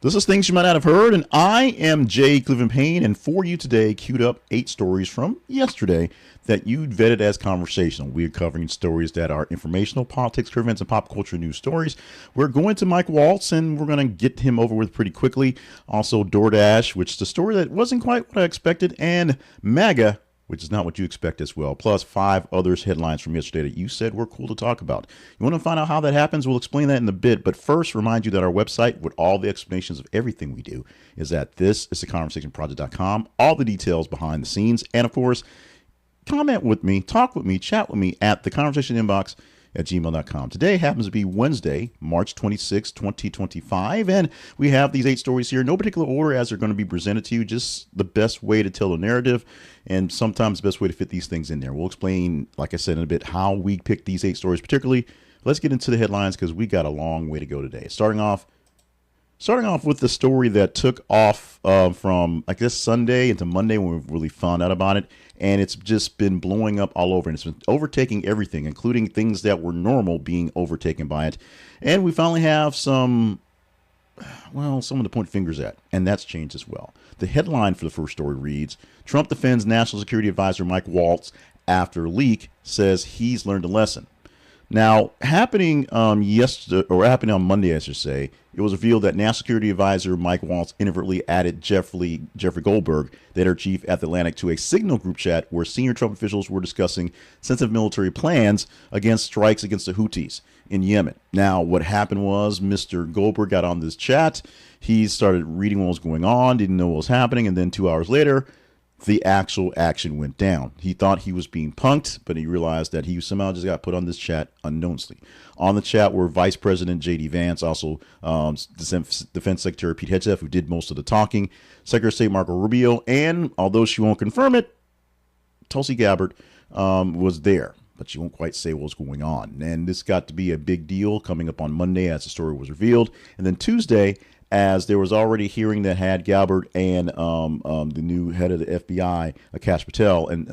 This is things you might not have heard, and I am Jay Cleveland Payne, and for you today, queued up 8 stories from yesterday that you vetted as conversational. We're covering stories that are informational, politics, current events, and pop culture news stories. We're going to Mike Waltz, and we're going to get him over with pretty quickly. Also, DoorDash, which is a story that wasn't quite what I expected, and MAGA, which is not what you expect as well, plus 5 others headlines from yesterday that you said were cool to talk about. You want to find out how that happens? We'll explain that in a bit, but first, remind you that our website, with all the explanations of everything we do, is at thisistheconversationproject.com. All the details behind the scenes, and of course, comment with me, talk with me, chat with me at theconversationinbox@gmail.com. Today happens to be Wednesday, March 26, 2025, and we have these 8 stories here. No particular order as they're going to be presented to you, just the best way to tell a narrative and sometimes the best way to fit these things in there. We'll explain, like I said in a bit, how we picked these 8 stories particularly. Let's get into the headlines because we got a long way to go today. Starting off with the story that took off from, I guess, Sunday into Monday when we really found out about it. And it's just been blowing up all over. And it's been overtaking everything, including things that were normal being overtaken by it. And we finally have someone to point fingers at. And that's changed as well. The headline for the first story reads, Trump defends National Security Advisor Mike Waltz after leak, says he's learned a lesson. Now, happening happening on Monday, I should say, it was revealed that National Security Advisor Mike Waltz inadvertently added Jeffrey Goldberg, the editor chief at The Atlantic, to a Signal group chat where senior Trump officials were discussing sensitive military plans against strikes against the Houthis in Yemen. Now, what happened was Mr. Goldberg got on this chat. He started reading what was going on, didn't know what was happening, and then 2 hours later, the actual action went down. He thought he was being punked, but he realized that he somehow just got put on this chat unknowingly. On the chat were Vice President J.D. Vance, also Defense Secretary Pete Hegseth, who did most of the talking, Secretary of State Marco Rubio, and although she won't confirm it, Tulsi Gabbard was there, but she won't quite say what was going on. And this got to be a big deal coming up on Monday as the story was revealed. And then Tuesday, as there was already a hearing that had Gabbard and the new head of the FBI, Kash Patel, and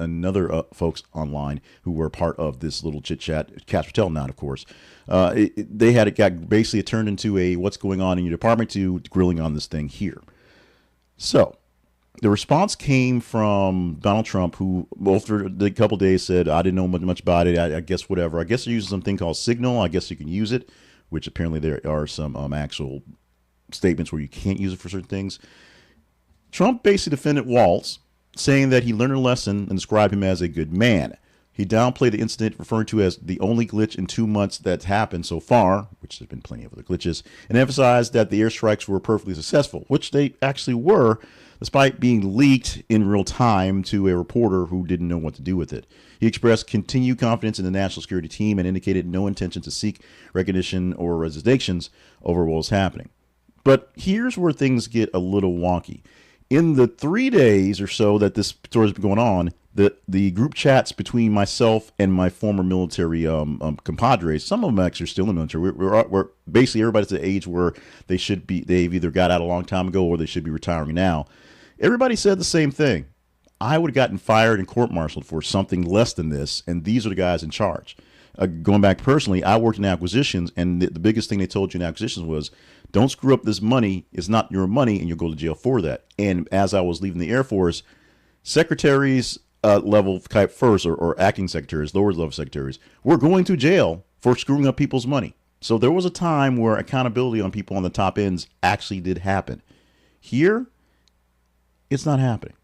folks online who were part of this little chit-chat. Kash Patel not, of course. It got basically turned into a what's going on in your department to grilling on this thing here. So the response came from Donald Trump, who after the couple days said, I didn't know much about it. I guess whatever. I guess they're using something called Signal. I guess you can use it, which apparently there are some actual statements where you can't use it for certain things. Trump basically defended Waltz, saying that he learned a lesson and described him as a good man. He downplayed the incident, referring to as the only glitch in 2 months that's happened so far, which there's been plenty of other glitches, and emphasized that the airstrikes were perfectly successful, which they actually were, despite being leaked in real time to a reporter who didn't know what to do with it. He expressed continued confidence in the national security team and indicated no intention to seek recognition or resignations over what was happening. But here's where things get a little wonky. In the 3 days or so that this story has been going on, the group chats between myself and my former military compadres, some of them actually are still in the military. We're basically everybody's at the age where they've either got out a long time ago or they should be retiring now. Everybody said the same thing. I would have gotten fired and court-martialed for something less than this, and these are the guys in charge. Going back personally, I worked in acquisitions, and the biggest thing they told you in acquisitions was, don't screw up this money. It's not your money, and you'll go to jail for that. And as I was leaving the Air Force, secretaries level type first, or acting secretaries, lower level secretaries, were going to jail for screwing up people's money. So there was a time where accountability on people on the top ends actually did happen. Here, it's not happening.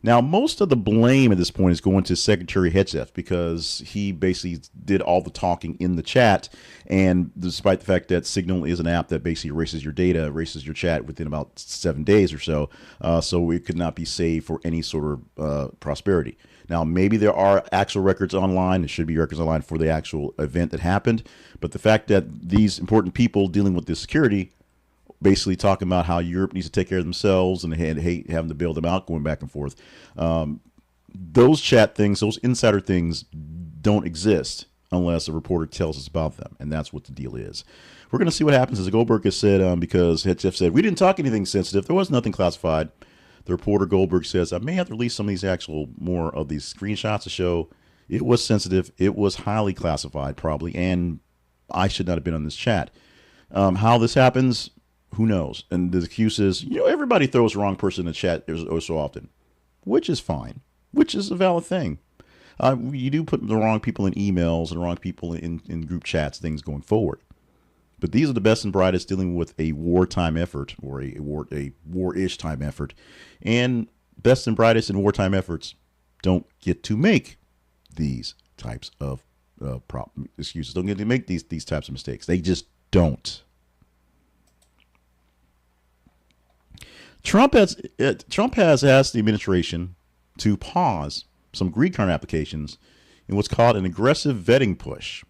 Now, most of the blame at this point is going to Secretary Hegseth because he basically did all the talking in the chat. And despite the fact that Signal is an app that basically erases your data, erases your chat within about 7 days or so, so it could not be saved for any sort of prosperity. Now, maybe there are actual records online. There should be records online for the actual event that happened. But the fact that these important people dealing with this security basically talking about how Europe needs to take care of themselves and hate having to bail them out, going back and forth. Those chat things, those insider things don't exist unless a reporter tells us about them. And that's what the deal is. We're going to see what happens, as Goldberg has said, because Hegseth said, we didn't talk anything sensitive. There was nothing classified. The reporter Goldberg says, I may have to release some of these more of these screenshots to show it was sensitive. It was highly classified, probably. And I should not have been on this chat. How this happens, Who knows? And the excuse is, everybody throws the wrong person in the chat so often, which is fine, which is a valid thing. You do put the wrong people in emails and the wrong people in group chats, things going forward. But these are the best and brightest dealing with a wartime effort, or a war-ish time effort. And best and brightest in wartime efforts don't get to make these types of excuses. Don't get to make these types of mistakes. They just don't. Trump has asked the administration to pause some green card applications in what's called an aggressive vetting push.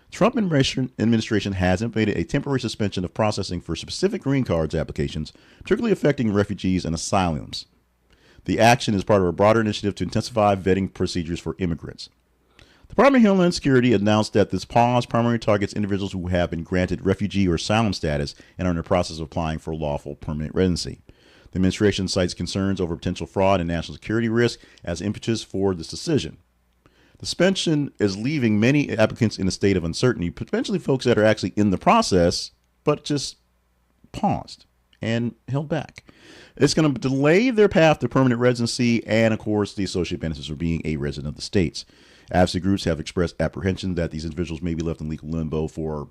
Trump administration has implemented a temporary suspension of processing for specific green cards applications, particularly affecting refugees and asylums. The action is part of a broader initiative to intensify vetting procedures for immigrants. The Department of Homeland Security announced that this pause primarily targets individuals who have been granted refugee or asylum status and are in the process of applying for lawful permanent residency. The administration cites concerns over potential fraud and national security risk as impetus for this decision. The suspension is leaving many applicants in a state of uncertainty, potentially folks that are actually in the process, but just paused and held back. It's going to delay their path to permanent residency and, of course, the associated benefits of being a resident of the states. Advocacy groups have expressed apprehension that these individuals may be left in legal limbo for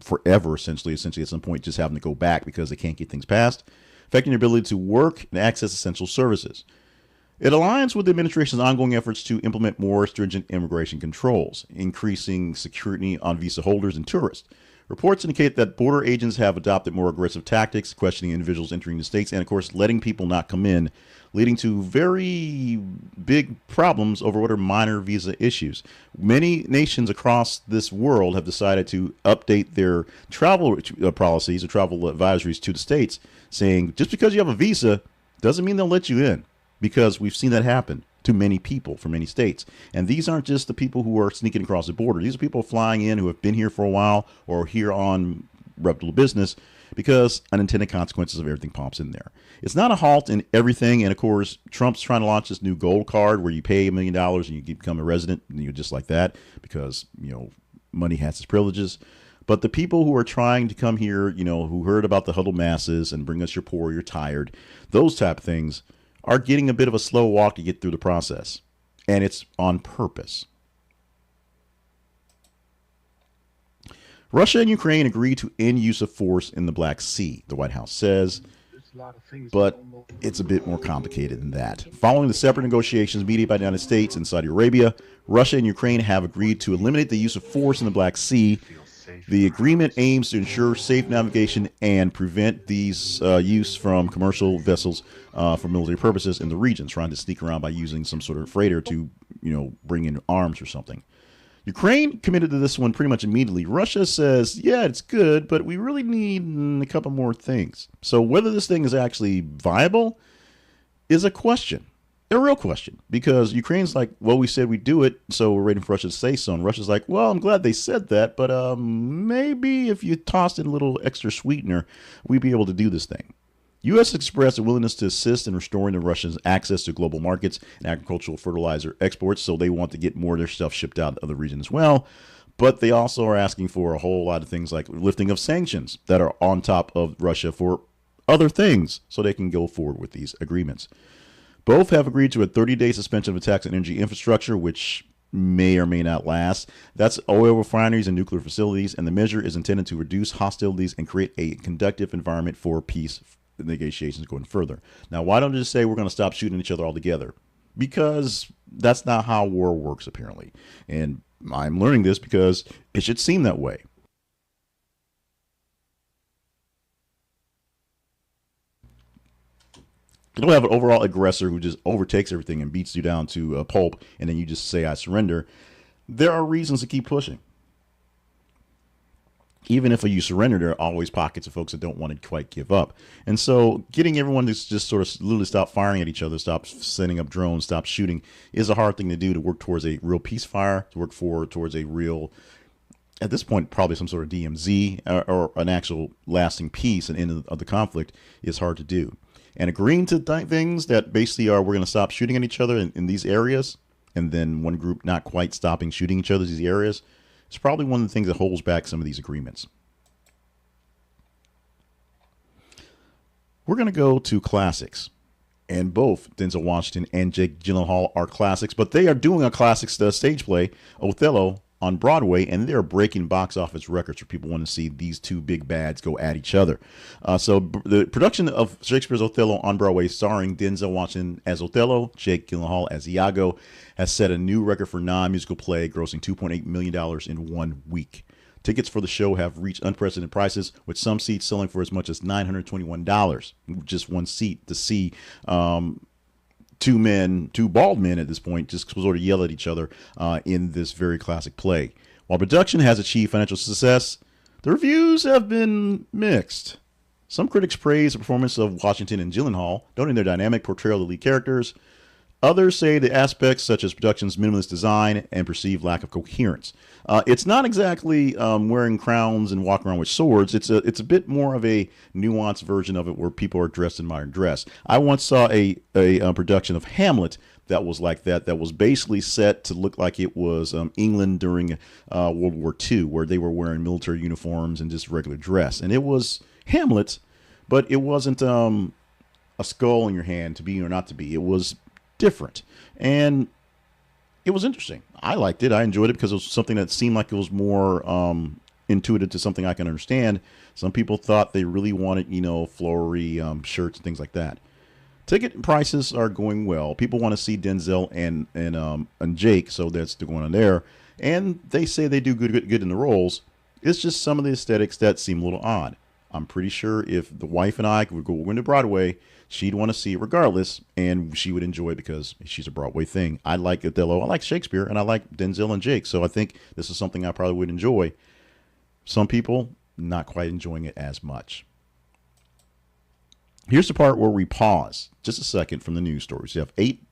forever, essentially at some point just having to go back because they can't get things passed, affecting their ability to work and access essential services. It aligns with the administration's ongoing efforts to implement more stringent immigration controls, increasing security on visa holders and tourists. Reports indicate that border agents have adopted more aggressive tactics, questioning individuals entering the states and, of course, letting people not come in, leading to very big problems over what are minor visa issues. Many nations across this world have decided to update their travel policies or travel advisories to the states, saying just because you have a visa doesn't mean they'll let you in, because we've seen that happen to many people from many states. And these aren't just the people who are sneaking across the border. These are people flying in who have been here for a while or here on reputable business, because unintended consequences of everything pops in there. It's not a halt in everything. And of course, Trump's trying to launch this new gold card where you pay $1 million and you become a resident, and you're just like that, because, money has its privileges. But the people who are trying to come here, who heard about the huddled masses and bring us your poor, you're tired, those type of things are getting a bit of a slow walk to get through the process. And it's on purpose. Russia and Ukraine agreed to end use of force in the Black Sea, the White House says. But it's a bit more complicated than that. Following the separate negotiations mediated by the United States and Saudi Arabia, Russia and Ukraine have agreed to eliminate the use of force in the Black Sea. The agreement aims to ensure safe navigation and prevent these use from commercial vessels for military purposes in the region, trying to sneak around by using some sort of freighter to, bring in arms or something. Ukraine committed to this one pretty much immediately. Russia says, yeah, it's good, but we really need a couple more things. So whether this thing is actually viable is a question. A real question, because Ukraine's like, well, we said we'd do it, so we're waiting for Russia to say so. And Russia's like, well, I'm glad they said that, but maybe if you tossed in a little extra sweetener, we'd be able to do this thing. U.S. expressed a willingness to assist in restoring the Russians' access to global markets and agricultural fertilizer exports, so they want to get more of their stuff shipped out to other regions as well. But they also are asking for a whole lot of things like lifting of sanctions that are on top of Russia for other things, so they can go forward with these agreements. Both have agreed to a 30-day suspension of attacks on energy infrastructure, which may or may not last. That's oil refineries and nuclear facilities, and the measure is intended to reduce hostilities and create a conducive environment for peace negotiations going further. Now, why don't they just say we're going to stop shooting each other altogether? Because that's not how war works, apparently. And I'm learning this because it should seem that way. You don't have an overall aggressor who just overtakes everything and beats you down to a pulp, and then you just say, I surrender. There are reasons to keep pushing. Even if you surrender, there are always pockets of folks that don't want to quite give up. And so getting everyone to just sort of literally stop firing at each other, stop sending up drones, stop shooting, is a hard thing to do, to work towards a real ceasefire, to work towards a real, at this point, probably some sort of DMZ or an actual lasting peace and end of the conflict is hard to do. And agreeing to things that basically are, we're going to stop shooting at each other in these areas, and then one group not quite stopping shooting each other in these areas, it's probably one of the things that holds back some of these agreements. We're going to go to classics. And both Denzel Washington and Jake Gyllenhaal are classics, but they are doing a classics stage play, Othello, on Broadway, and they're breaking box office records for people wanting to see these two big bads go at each other. The production of Shakespeare's Othello on Broadway, starring Denzel Washington as Othello, Jake Gyllenhaal as Iago, has set a new record for non-musical play, grossing $2.8 million in 1 week. Tickets for the show have reached unprecedented prices, with some seats selling for as much as $921, just one seat, to see two bald men at this point, just sort of yell at each other in this very classic play. While production has achieved financial success, the reviews have been mixed. Some critics praise the performance of Washington and Gyllenhaal, noting their dynamic portrayal of the lead characters. Others say the aspects such as production's minimalist design and perceived lack of coherence. It's not exactly wearing crowns and walking around with swords. It's a bit more of a nuanced version of it, where people are dressed in modern dress. I once saw a production of Hamlet that was like that. That was basically set to look like it was England during World War II, where they were wearing military uniforms and just regular dress. And it was Hamlet, but it wasn't a skull in your hand to be or not to be. It was different, and it was interesting. I liked it. I enjoyed it because it was something that seemed like it was more intuitive to something I can understand. Some people thought they really wanted, flowery shirts and things like that. Ticket prices are going well. People want to see Denzel and Jake, so that's going on there. And they say they do good in the roles. It's just some of the aesthetics that seem a little odd. I'm pretty sure if the wife and I would go into Broadway, she'd want to see it regardless, and she would enjoy it because she's a Broadway thing. I like Othello, I like Shakespeare, and I like Denzel and Jake, so I think this is something I probably would enjoy. Some people, not quite enjoying it as much. Here's the part where we pause just a second from the news stories. You have 8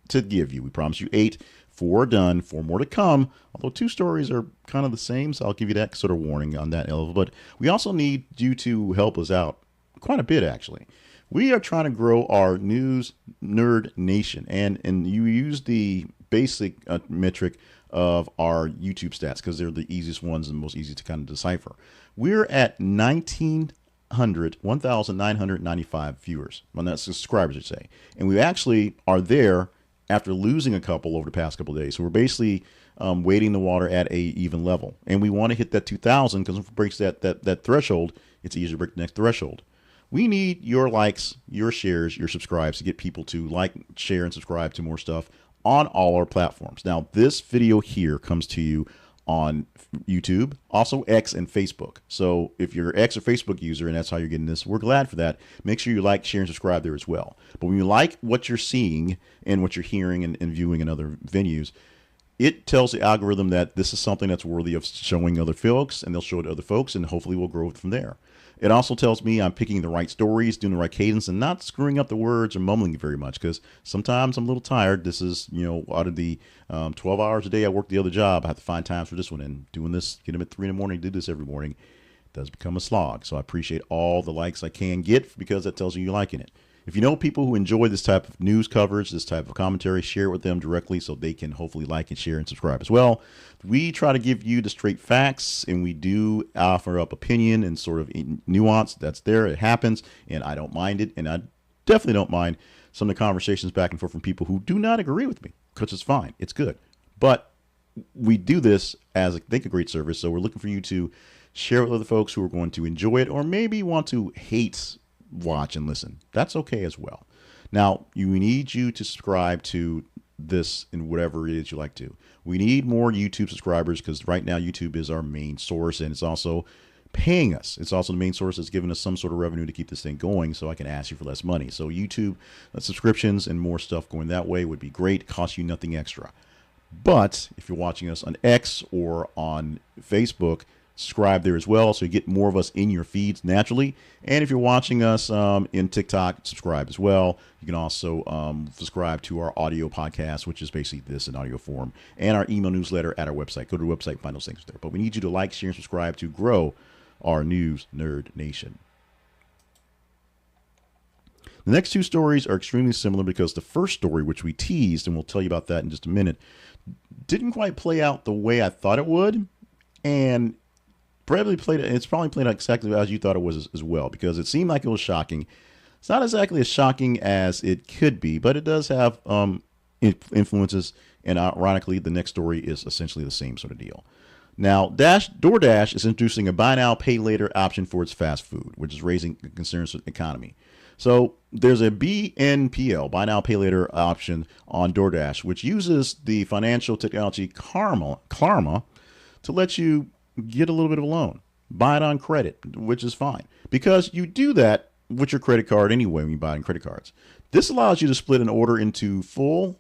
to give you. We promise you 8. 4 are done, 4 more to come, although 2 stories are kind of the same, so I'll give you that sort of warning on that level. But we also need you to help us out quite a bit, actually. We are trying to grow our news nerd nation, and you use the basic metric of our YouTube stats because they're the easiest ones and most easy to kind of decipher. We're at 1,995 viewers. Well, that's subscribers, I'd say. And we actually are there after losing a couple over the past couple of days. So we're basically wading the water at a even level. And we want to hit that 2,000 because if it breaks that threshold, it's easier to break the next threshold. We need your likes, your shares, your subscribes to get people to like, share, and subscribe to more stuff on all our platforms. Now, this video here comes to you on YouTube, also X and Facebook. So if you're an X or Facebook user and that's how you're getting this, we're glad for that. Make sure you like, share, and subscribe there as well. But when you like what you're seeing and what you're hearing and viewing in other venues, it tells the algorithm that this is something that's worthy of showing other folks, and they'll show it to other folks, and hopefully we'll grow it from there. It also tells me I'm picking the right stories, doing the right cadence, and not screwing up the words or mumbling very much, because sometimes I'm a little tired. This is, out of the 12 hours a day I work the other job, I have to find times for this one. And doing this, get them at 3 in the morning, do this every morning, does become a slog. So I appreciate all the likes I can get because that tells you you're liking it. If you know people who enjoy this type of news coverage, this type of commentary, share it with them directly so they can hopefully like and share and subscribe as well. We try to give you the straight facts, and we do offer up opinion and sort of nuance. That's there. It happens, and I don't mind it. And I definitely don't mind some of the conversations back and forth from people who do not agree with me, because it's fine. It's good. But we do this as, I think, a great service. So we're looking for you to share with other folks who are going to enjoy it or maybe want to hate watch and listen. That's okay as well. Now, we need you to subscribe to this in whatever it is you like to. We need more YouTube subscribers because right now YouTube is our main source, and it's also paying us. It's also the main source that's giving us some sort of revenue to keep this thing going, so I can ask you for less money. So YouTube subscriptions and more stuff going that way would be great. It costs you nothing extra. But if you're watching us on X or on Facebook, subscribe there as well so you get more of us in your feeds naturally. And if you're watching us in TikTok, subscribe as well. You can also subscribe to our audio podcast, which is basically this in audio form, and our email newsletter at our website. Go to the website, find those things there. But we need you to like, share, and subscribe to grow our news nerd nation. The next 2 stories are extremely similar because the first story, which we teased, and we'll tell you about that in just a minute, didn't quite play out the way I thought it would. And it's probably played out exactly as you thought it was as well, because it seemed like it was shocking. It's not exactly as shocking as it could be, but it does have influences. And ironically, the next story is essentially the same sort of deal. Now, DoorDash is introducing a buy now, pay later option for its fast food, which is raising concerns with the economy. So there's a BNPL, buy now, pay later option on DoorDash, which uses the financial technology Klarna to let you get a little bit of a loan, buy it on credit, which is fine because you do that with your credit card anyway when you buy it on credit cards. This allows you to split an order into full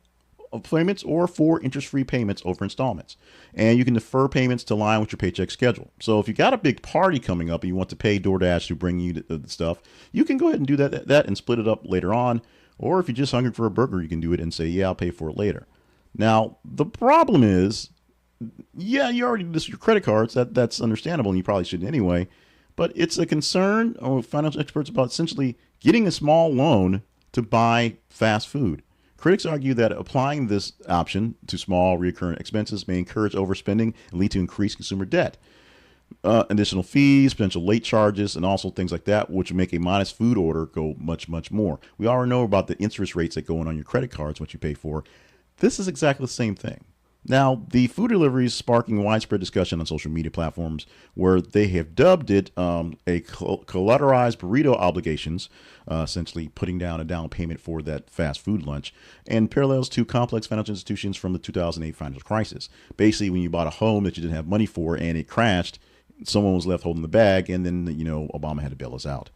payments or 4 interest-free payments over installments. And you can defer payments to align with your paycheck schedule. So if you got a big party coming up and you want to pay DoorDash to bring you the stuff, you can go ahead and do that and split it up later on. Or if you're just hungry for a burger, you can do it and say, yeah, I'll pay for it later. Now, the problem is, yeah, you already do this with your credit cards. That's understandable, and you probably shouldn't anyway. But it's a concern of financial experts about essentially getting a small loan to buy fast food. Critics argue that applying this option to small recurrent expenses may encourage overspending and lead to increased consumer debt. Additional fees, potential late charges, and also things like that, which would make a modest food order go much, much more. We already know about the interest rates that go on your credit cards, what you pay for. This is exactly the same thing. Now, the food delivery is sparking widespread discussion on social media platforms where they have dubbed it a collateralized burrito obligations, essentially putting down a down payment for that fast food lunch, and parallels to complex financial institutions from the 2008 financial crisis. Basically, when you bought a home that you didn't have money for and it crashed, someone was left holding the bag, and then, Obama had to bail us out.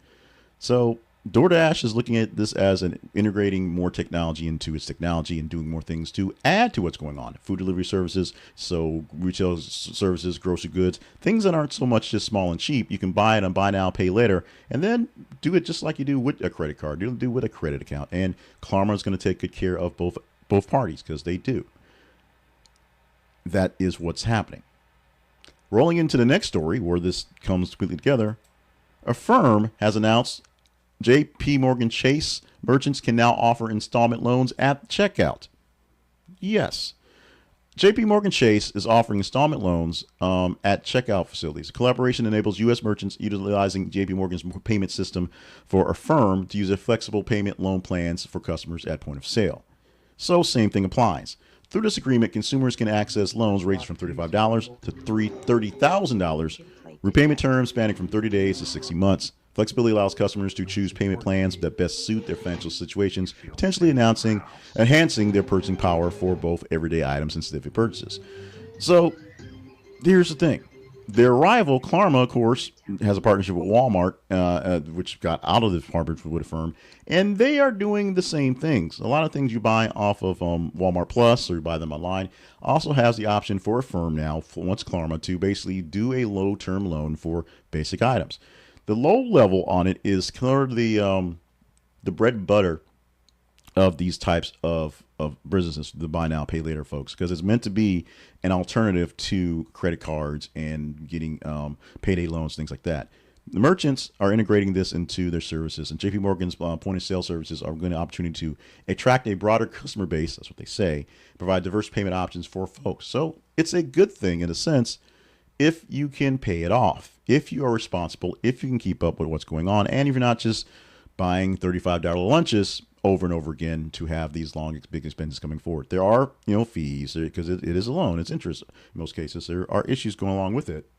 So DoorDash is looking at this as integrating more technology into its technology and doing more things to add to what's going on. Food delivery services, so retail services, grocery goods, things that aren't so much just small and cheap. You can buy it on buy now, pay later, and then do it just like you do with a credit card. You do with a credit account. And Klarna is going to take good care of both parties because they do. That is what's happening. Rolling into the next story where this comes completely together, a firm has announced J.P. Morgan Chase merchants can now offer installment loans at checkout. Yes. J.P. Morgan Chase is offering installment loans at checkout facilities. The collaboration enables U.S. merchants utilizing J.P. Morgan's payment system for Affirm to use a flexible payment loan plans for customers at point of sale. So same thing applies. Through this agreement, consumers can access loans ranging from $35 to $30,000, repayment terms spanning from 30 days to 60 months. Flexibility allows customers to choose payment plans that best suit their financial situations, potentially enhancing their purchasing power for both everyday items and specific purchases. So here's the thing. Their rival, Klarna, of course, has a partnership with Walmart, which got out of this partnership with Affirm, and they are doing the same things. A lot of things you buy off of Walmart Plus or you buy them online also has the option for Affirm now, once Klarna, to basically do a low-term loan for basic items. The low level on it is kind of the bread and butter of these types of businesses, the buy now, pay later folks, because it's meant to be an alternative to credit cards and getting payday loans, things like that. The merchants are integrating this into their services, and JP Morgan's point of sale services are going to opportunity to attract a broader customer base, that's what they say, provide diverse payment options for folks. So it's a good thing in a sense if you can pay it off, if you are responsible, if you can keep up with what's going on, and if you're not just buying $35 lunches over and over again to have these long, big expenses coming forward. There are, fees because it is a loan, it's interest in most cases. There are issues going along with it.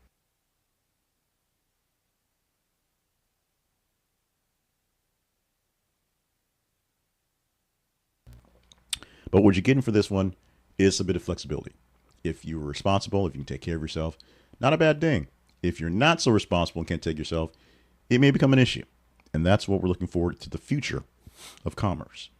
But what you're getting for this one is a bit of flexibility. If you're responsible, if you can take care of yourself, not a bad thing. If you're not so responsible and can't take yourself, it may become an issue. And that's what we're looking forward to, the future of commerce.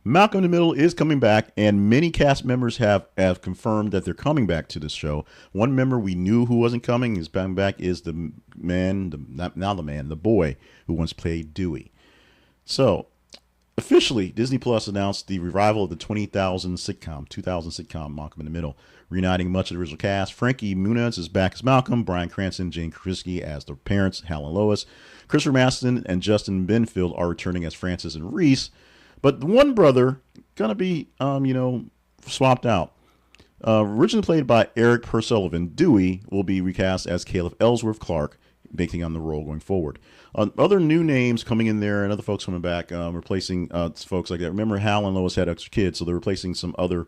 Malcolm in the Middle is coming back, and many cast members have confirmed that they're coming back to this show. One member we knew who wasn't coming is coming back is the boy who once played Dewey. So, officially, Disney Plus announced the revival of the 2000 sitcom Malcolm in the Middle, reuniting much of the original cast. Frankie Muniz is back as Malcolm, Bryan Cranston, Jane Krasinski as the parents, Hal and Lois. Christopher Maston and Justin Benfield are returning as Francis and Reese, but the one brother gonna be, swapped out. Originally played by Eric Pursullivan, Dewey will be recast as Caleb Ellsworth Clark, making on the role going forward. Other new names coming in there and other folks coming back, replacing folks like that. Remember, Hal and Lois had extra kids, so they're replacing some other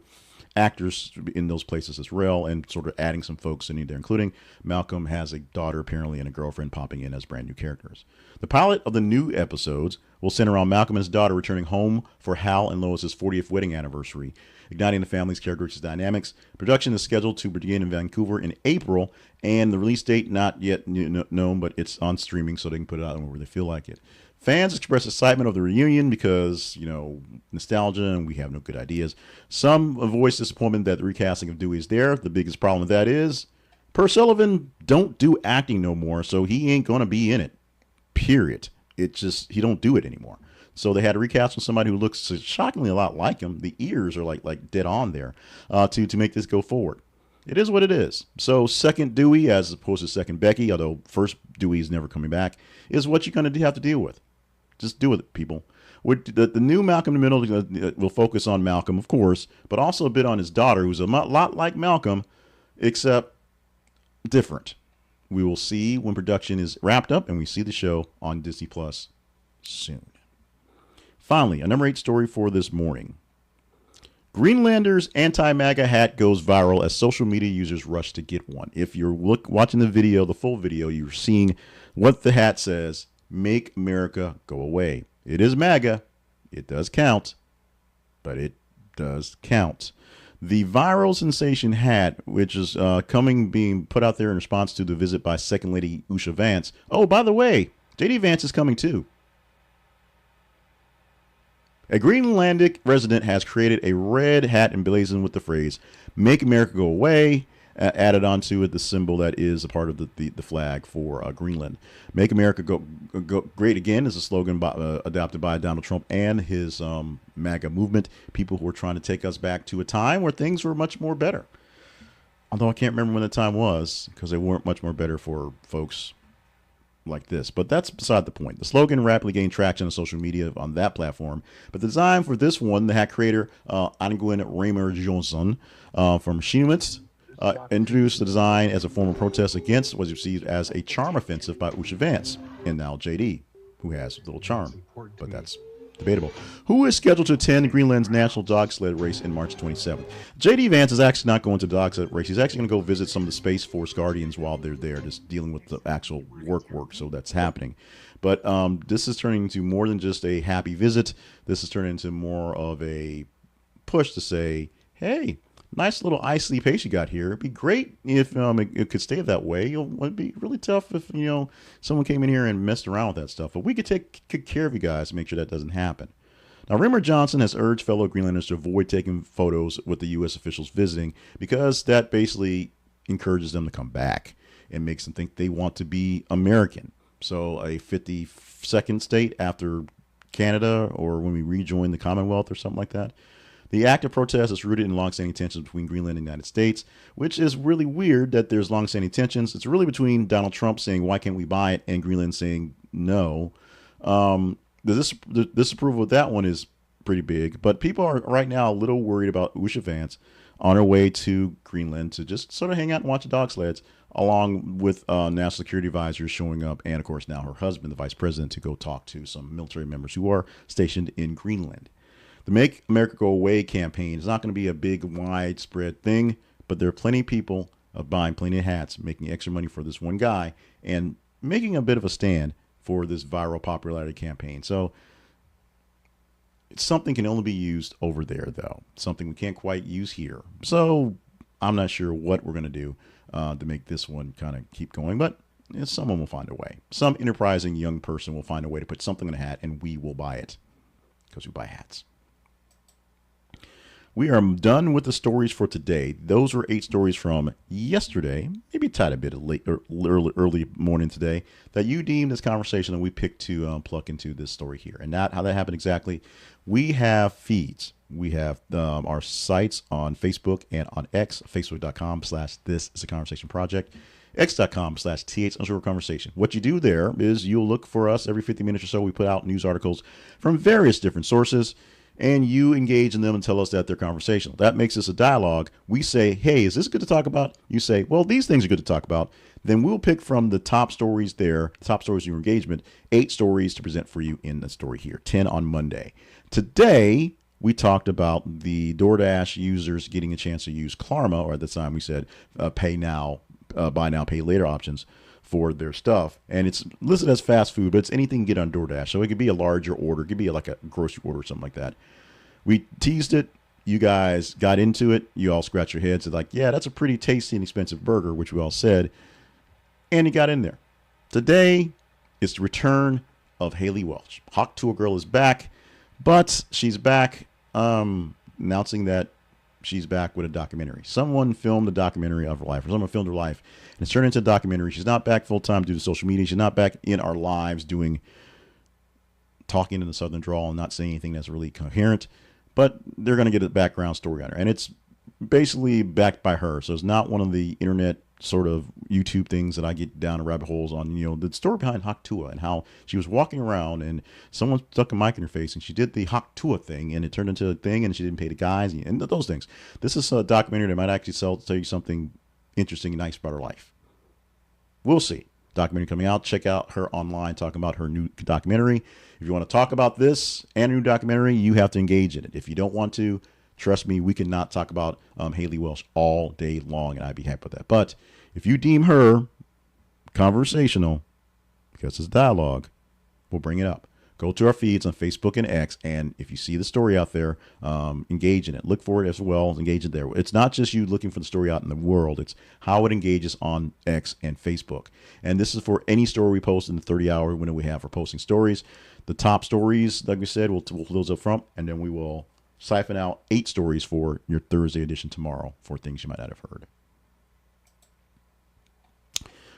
actors in those places as well, and sort of adding some folks in there, including Malcolm has a daughter apparently and a girlfriend popping in as brand new characters. The pilot of the new episodes will center around Malcolm and his daughter returning home for Hal and Lois's 40th wedding anniversary, igniting the family's characteristic dynamics. Production is scheduled to begin in Vancouver in April, and the release date not yet known, but it's on streaming, so they can put it out whenever they feel like it. Fans express excitement of the reunion because, nostalgia and we have no good ideas. Some voice disappointment that the recasting of Dewey is there. The biggest problem with that is Per Sullivan don't do acting no more, so he ain't going to be in it, period. He don't do it anymore. So they had to recast with somebody who looks shockingly a lot like him. The ears are like dead on there to make this go forward. It is what it is. So second Dewey as opposed to second Becky, although first Dewey is never coming back, is what you're going to have to deal with. Just do it, people. The new Malcolm in the Middle will focus on Malcolm, of course, but also a bit on his daughter, who's a lot like Malcolm, except different. We will see when production is wrapped up and we see the show on Disney Plus soon. Finally, a number 8 story for this morning. Greenlander's anti-MAGA hat goes viral as social media users rush to get one. If you're watching the full video, you're seeing what the hat says. Make America go away. It is MAGA. It does count, but it does count. The viral sensation hat, which is being put out there in response to the visit by Second Lady Usha Vance. Oh, by the way, JD Vance is coming too. A Greenlandic resident has created a red hat emblazoned with the phrase "Make America Go Away," added onto it the symbol that is a part of the flag for Greenland. "Make America go Great Again" is a slogan adopted by Donald Trump and his MAGA movement, people who are trying to take us back to a time where things were much more better. Although I can't remember when the time was, because they weren't much more better for folks like this. But that's beside the point. The slogan rapidly gained traction on social media on that platform. But the design for this one, the hat creator, Angwin Raymer Johnson from Shemitz, introduced the design as a form of protest against what was received as a charm offensive by Usha Vance, and now JD, who has a little charm, but that's debatable, who is scheduled to attend Greenland's national dog sled race in March 27th. JD Vance is actually not going to the dog sled race. He's actually going to go visit some of the Space Force Guardians while they're there, just dealing with the actual work. So that's happening. But this is turning into more than just a happy visit. This is turning into more of a push to say, hey, nice little eye sleep haze you got here. It'd be great if it could stay that way. It'd be really tough if someone came in here and messed around with that stuff. But we could take good care of you guys and make sure that doesn't happen. Now, Raymer Johnson has urged fellow Greenlanders to avoid taking photos with the U.S. officials visiting, because that basically encourages them to come back and makes them think they want to be American. So a 52nd state after Canada, or when we rejoin the Commonwealth or something like that. The act of protest is rooted in longstanding tensions between Greenland and the United States, which is really weird that there's longstanding tensions. It's really between Donald Trump saying, why can't we buy it, and Greenland saying no. The disapproval of that one is pretty big, but people are right now a little worried about Usha Vance on her way to Greenland to just sort of hang out and watch the dog sleds, along with national security advisors showing up, and of course now her husband, the vice president, to go talk to some military members who are stationed in Greenland. The Make America Go Away campaign is not going to be a big, widespread thing, but there are plenty of people buying plenty of hats, making extra money for this one guy, and making a bit of a stand for this viral popularity campaign. So something can only be used over there, though. Something we can't quite use here. So I'm not sure what we're going to do to make this one kind of keep going, but someone will find a way. Some enterprising young person will find a way to put something in a hat, and we will buy it, because we buy hats. We are done with the stories for today. Those were 8 stories from yesterday, maybe a tiny bit of late or early morning today, that you deemed this conversation that we picked to plug into this story here. And how that happened exactly, we have feeds. We have our sites on Facebook and on X, facebook.com/This Is a Conversation Project, x.com/th_conversation. What you do there is you'll look for us every 50 minutes or so. We put out news articles from various different sources. and you engage in them and tell us that they're conversational. That makes this a dialogue. We say, hey, is this good to talk about? You say, well, these things are good to talk about. Then we'll pick from the top stories there, top stories of your engagement, 8 stories to present for you in the story here, 10 on Monday. Today, we talked about the DoorDash users getting a chance to use Klarna, or at the time we said pay now, buy now, pay later options for their stuff. And it's listed as fast food, but it's anything you get on DoorDash. So it could be a larger order, it could be like a grocery order or something like that. We teased it. You guys got into it. You all scratched your heads. Said like, yeah, that's a pretty tasty and expensive burger, which we all said. And you got in there. Today is the return of Haley Welch. Hawk Tuah Girl is back, but she's back announcing that she's back with a documentary. Someone filmed a documentary of her life, or someone filmed her life, and it's turned into a documentary. She's not back full time due to social media. She's not back in our lives talking in the Southern drawl and not saying anything that's really coherent. But they're going to get a background story on her, and it's basically backed by her. So it's not one of the internet sort of YouTube things that I get down rabbit holes on. You know, the story behind Hawk Tuah and how she was walking around and someone stuck a mic in her face and she did the Hawk Tuah thing and it turned into a thing and she didn't pay the guys and those things. This is a documentary that might actually tell you something interesting and nice about her life. We'll see. Documentary coming out. Check out her online talking about her new documentary. If you want to talk about this and a new documentary, you have to engage in it. If you don't want to, trust me, we cannot talk about Haley Welch all day long, and I'd be happy with that. But if you deem her conversational, because it's dialogue, we'll bring it up. Go to our feeds on Facebook and X, and if you see the story out there, engage in it. Look for it as well. Engage it there. It's not just you looking for the story out in the world. It's how it engages on X and Facebook. And this is for any story we post in the 30-hour window we have for posting stories. The top stories, like we said, we'll put those up front, and then we will siphon out 8 stories for your Thursday edition tomorrow for things you might not have heard.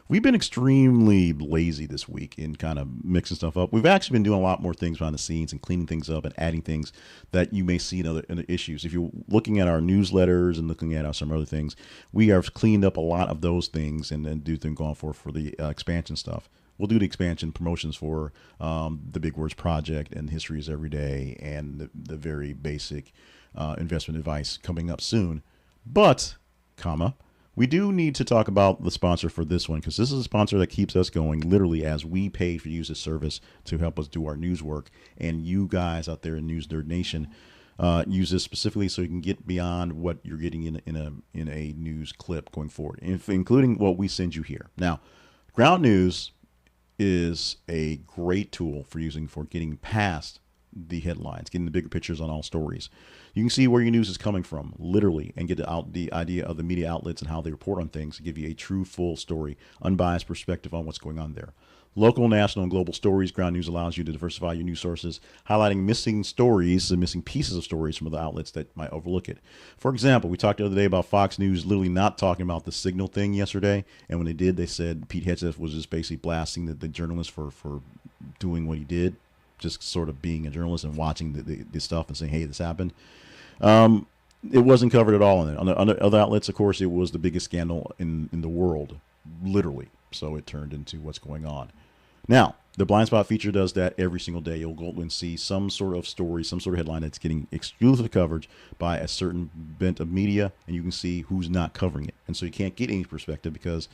We've been extremely lazy this week in kind of mixing stuff up. We've actually been doing a lot more things behind the scenes and cleaning things up and adding things that you may see in other issues. If you're looking at our newsletters and looking at some other things, we have cleaned up a lot of those things and then do things going for the expansion stuff. We'll do the expansion promotions for the Big Words Project and History is Every Day and the very basic investment advice coming up soon. But, we do need to talk about the sponsor for this one, because this is a sponsor that keeps us going literally as we pay for use of service to help us do our news work. And you guys out there in News Nerd Nation use this specifically so you can get beyond what you're getting in a news clip going forward, including what we send you here. Now, Ground News is a great tool for getting past the headlines, getting the bigger pictures on all stories. You can see where your news is coming from, literally, and get the idea of the media outlets and how they report on things to give you a true, full story, unbiased perspective on what's going on there. Local, national, and global stories. Ground News allows you to diversify your news sources, highlighting missing stories and missing pieces of stories from other outlets that might overlook it. For example, we talked the other day about Fox News literally not talking about the Signal thing yesterday, and when they did, they said Pete Hegseth was just basically blasting the journalist for doing what he did, just sort of being a journalist and watching the stuff and saying, hey, this happened. It wasn't covered at all in it. On other outlets, of course, it was the biggest scandal in the world, literally. So it turned into what's going on. Now, the Blind Spot feature does that every single day. You'll go and see some sort of story, some sort of headline that's getting exclusive coverage by a certain bent of media, and you can see who's not covering it. And so you can't get any perspective because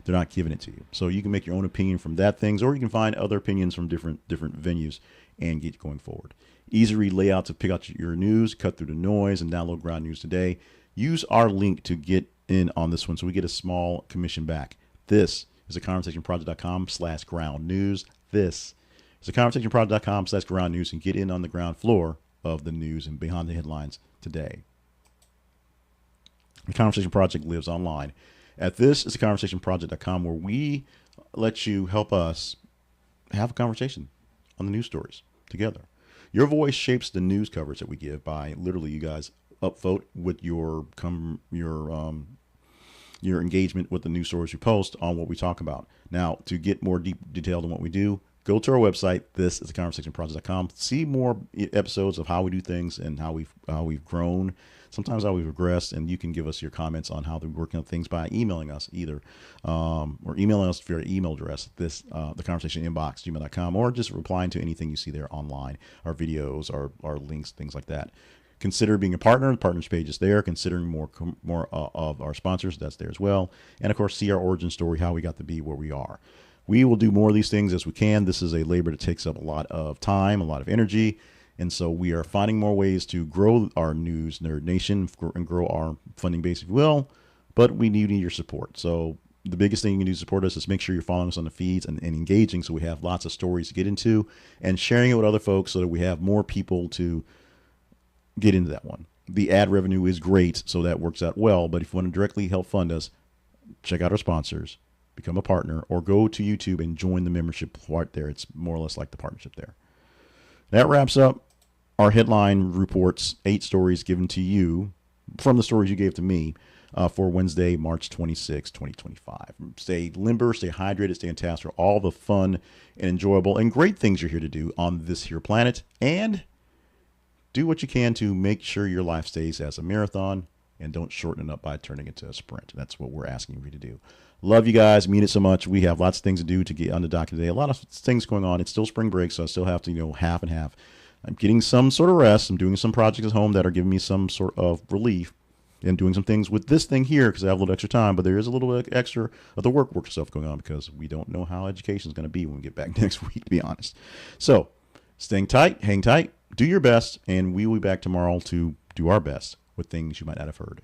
they're not giving it to you. So you can make your own opinion from that things, or you can find other opinions from different venues and get going forward. Easy read layout to pick out your news, cut through the noise, and download Ground News today. Use our link to get in on this one so we get a small commission back. This is a conversationproject.com/ground news. This is a conversationproject.com/ground news and get in on the ground floor of the news and behind the headlines today. The Conversation Project lives online. At this is a conversationproject.com where we let you help us have a conversation on the news stories together. Your voice shapes the news coverage that we give by literally you guys upvote with your engagement with the news stories we post on what we talk about. Now, to get more detailed on what we do, go to our website, thisistheconversationproject.com. See more episodes of how we do things and how we've grown, sometimes how we've regressed, and you can give us your comments on how they're working on things by emailing us either, or emailing us via email address, theconversationinbox@gmail.com, or just replying to anything you see there online, our videos, our links, things like that. Consider being a partner. The partners page is there. Considering more of our sponsors, that's there as well. And of course, see our origin story, how we got to be where we are. We will do more of these things as we can. This is a labor that takes up a lot of time, a lot of energy. And so we are finding more ways to grow our News Nerd Nation and grow our funding base, if you will. But we need your support. So the biggest thing you can do to support us is make sure you're following us on the feeds and engaging, so we have lots of stories to get into, and sharing it with other folks so that we have more people to get into that one. The ad revenue is great, so that works out well. But if you want to directly help fund us, check out our sponsors, become a partner, or go to YouTube and join the membership part there. It's more or less like the partnership there. That wraps up our headline reports, 8 stories given to you from the stories you gave to me for Wednesday, March 26, 2025. Stay limber, stay hydrated, stay in task for all the fun and enjoyable and great things you're here to do on this here planet. And do what you can to make sure your life stays as a marathon, and don't shorten it up by turning it to a sprint. That's what we're asking you to do. Love you guys. Mean it so much. We have lots of things to do to get on the docket today. A lot of things going on. It's still spring break, so I still have to, half and half. I'm getting some sort of rest. I'm doing some projects at home that are giving me some sort of relief, and doing some things with this thing here because I have a little extra time. But there is a little bit extra of the work stuff going on because we don't know how education is going to be when we get back next week, to be honest. So staying tight, hang tight, do your best, and we will be back tomorrow to do our best with things you might not have heard.